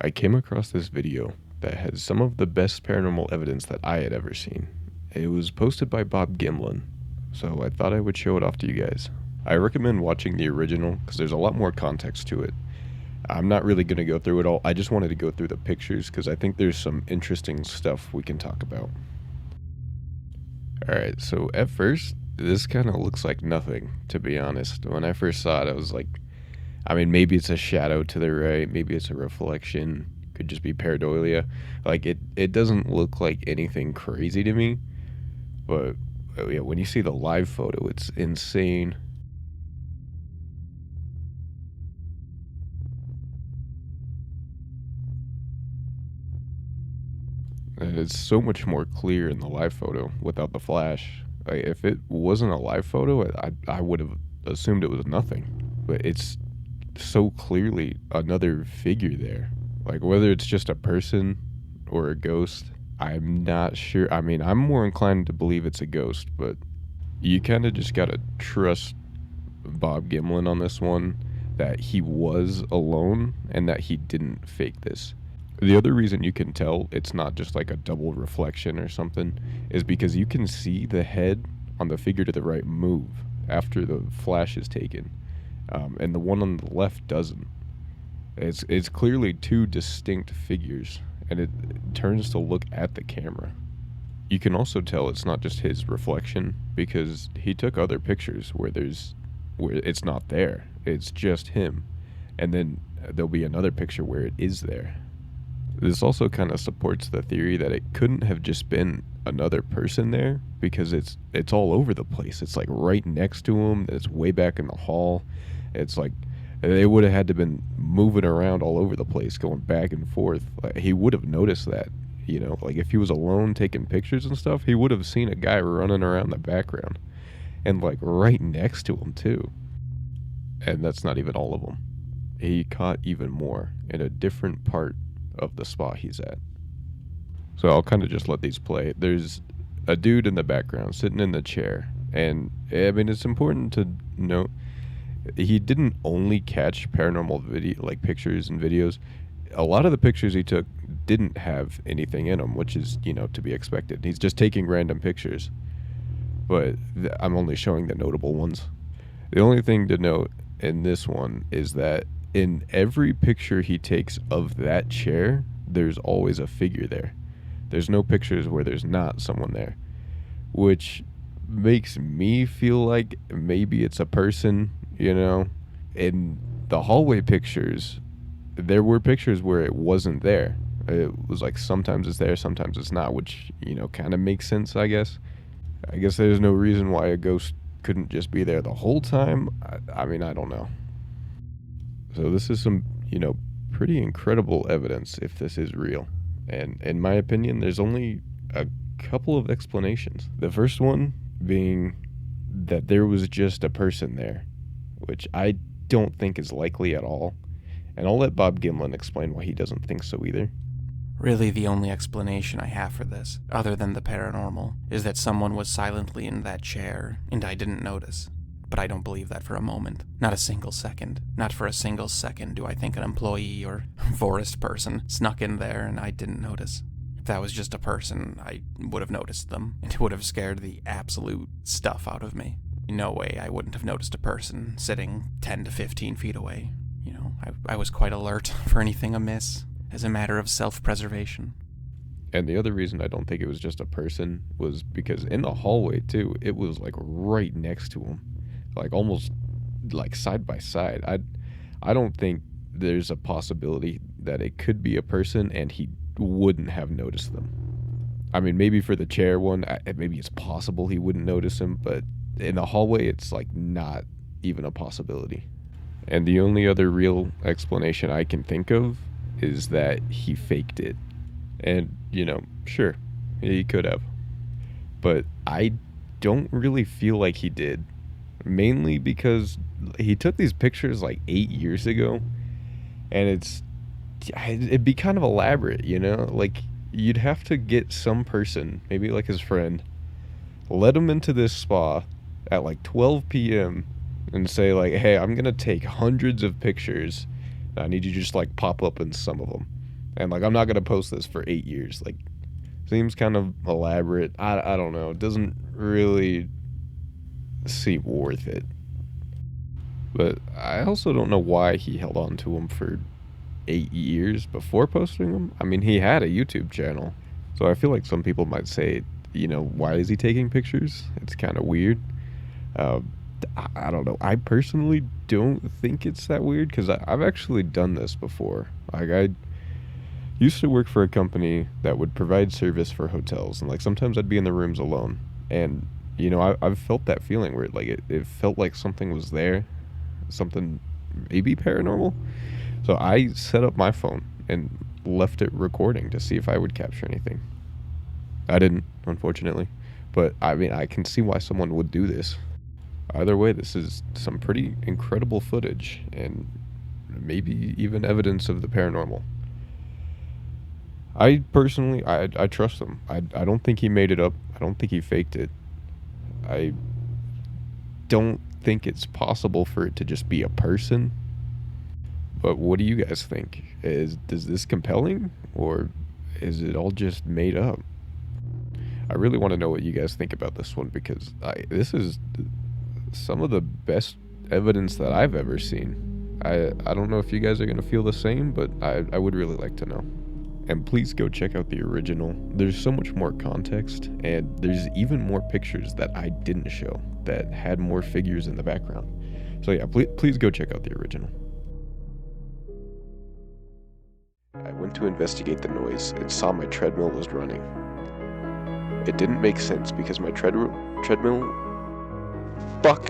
I came across this video that has some of the best paranormal evidence that I had ever seen. It was posted by Bob Gimlin, so I thought I would show it off to you guys. I recommend watching the original because there's a lot more context to it. I'm not really going to go through it all, I just wanted to go through the pictures because I think there's some interesting stuff we can talk about. Alright, so at first, this kind of looks like nothing, to be honest. When I first saw it, I was like, maybe it's a shadow to the right, maybe it's a reflection, could just be pareidolia. Like, it doesn't look like anything crazy to me, but yeah, when you see the live photo, it's insane. And it's so much more clear in the live photo without the flash. Like, if it wasn't a live photo, I would have assumed it was nothing. But it's so clearly another figure there. Like, whether it's just a person or a ghost, I'm not sure. I'm more inclined to believe it's a ghost, but you kind of just gotta trust Bob Gimlin on this one, that he was alone and that he didn't fake this. The other reason you can tell it's not just like a double reflection or something is because you can see the head on the figure to the right move after the flash is taken, and the one on the left doesn't. It's clearly two distinct figures, and it turns to look at the camera. You can also tell it's not just his reflection because he took other pictures where it's not there. It's just him, and then there'll be another picture where it is there. This also kind of supports the theory that it couldn't have just been another person there because it's all over the place. It's like right next to him. It's way back in the hall. It's like they would have had to been moving around all over the place, going back and forth. Like, he would have noticed that, like if he was alone taking pictures and stuff, he would have seen a guy running around the background and like right next to him too. And that's not even all of them. He caught even more in a different part of the spot he's at. So I'll kind of just let these play. There's a dude in the background sitting in the chair, and it's important to note he didn't only catch paranormal video like pictures and videos. A lot of the pictures he took didn't have anything in them, which is to be expected. He's just taking random pictures, but I'm only showing the notable ones. The only thing to note in this one is that in every picture he takes of that chair, there's always a figure there. There's no pictures where there's not someone there, which makes me feel like maybe it's a person, In the hallway pictures, there were pictures where it wasn't there. It was like sometimes it's there, sometimes it's not, which, kind of makes sense, I guess. I guess there's no reason why a ghost couldn't just be there the whole time. I don't know. So this is some, pretty incredible evidence if this is real. And in my opinion, there's only a couple of explanations. The first one being that there was just a person there, which I don't think is likely at all. And I'll let Bob Gimlin explain why he doesn't think so either. Really, the only explanation I have for this, other than the paranormal, is that someone was silently in that chair and I didn't notice. But I don't believe that for a moment. Not a single second. Not for a single second do I think an employee or forest person snuck in there and I didn't notice. If that was just a person, I would have noticed them, and it would have scared the absolute stuff out of me. No way I wouldn't have noticed a person sitting 10 to 15 feet away. I was quite alert for anything amiss, as a matter of self-preservation. And the other reason I don't think it was just a person was because in the hallway, too, it was like right next to him. Like almost like side by side. I don't think there's a possibility that it could be a person and he wouldn't have noticed them. Maybe for the chair one, maybe it's possible he wouldn't notice him, but in the hallway, it's like not even a possibility. And the only other real explanation I can think of is that he faked it. And, sure, he could have. But I don't really feel like he did. Mainly because he took these pictures like 8 years ago, and it'd be kind of elaborate, Like, you'd have to get some person, maybe like his friend, let him into this spa at like 12 p.m. and say like, hey, I'm gonna take hundreds of pictures. I need you to just like pop up in some of them. And like, I'm not gonna post this for 8 years. Like, seems kind of elaborate. I don't know. It doesn't really seem worth it. But I also don't know why he held on to him for 8 years before posting them. I mean, he had a YouTube channel, so I feel like some people might say, why is he taking pictures? It's kind of weird. Uh, I don't know. I personally don't think it's that weird because I've actually done this before. Like, I used to work for a company that would provide service for hotels, and like sometimes I'd be in the rooms alone, and I've felt that feeling where like it felt like something was there, something maybe paranormal. So I set up my phone and left it recording to see if I would capture anything. I didn't, unfortunately, but I mean I can see why someone would do this. Either way, this is some pretty incredible footage and maybe even evidence of the paranormal. I personally, I trust him. I don't think he made it up. I don't think he faked it. I don't think it's possible for it to just be a person. But what do you guys think? Is this compelling or is it all just made up? I really want to know what you guys think about this one because this is some of the best evidence that I've ever seen. I don't know if you guys are going to feel the same, but I would really like to know. And please go check out the original. There's so much more context, and there's even more pictures that I didn't show that had more figures in the background. So yeah, please go check out the original. I went to investigate the noise and saw my treadmill was running. It didn't make sense because my treadmill... Fuck!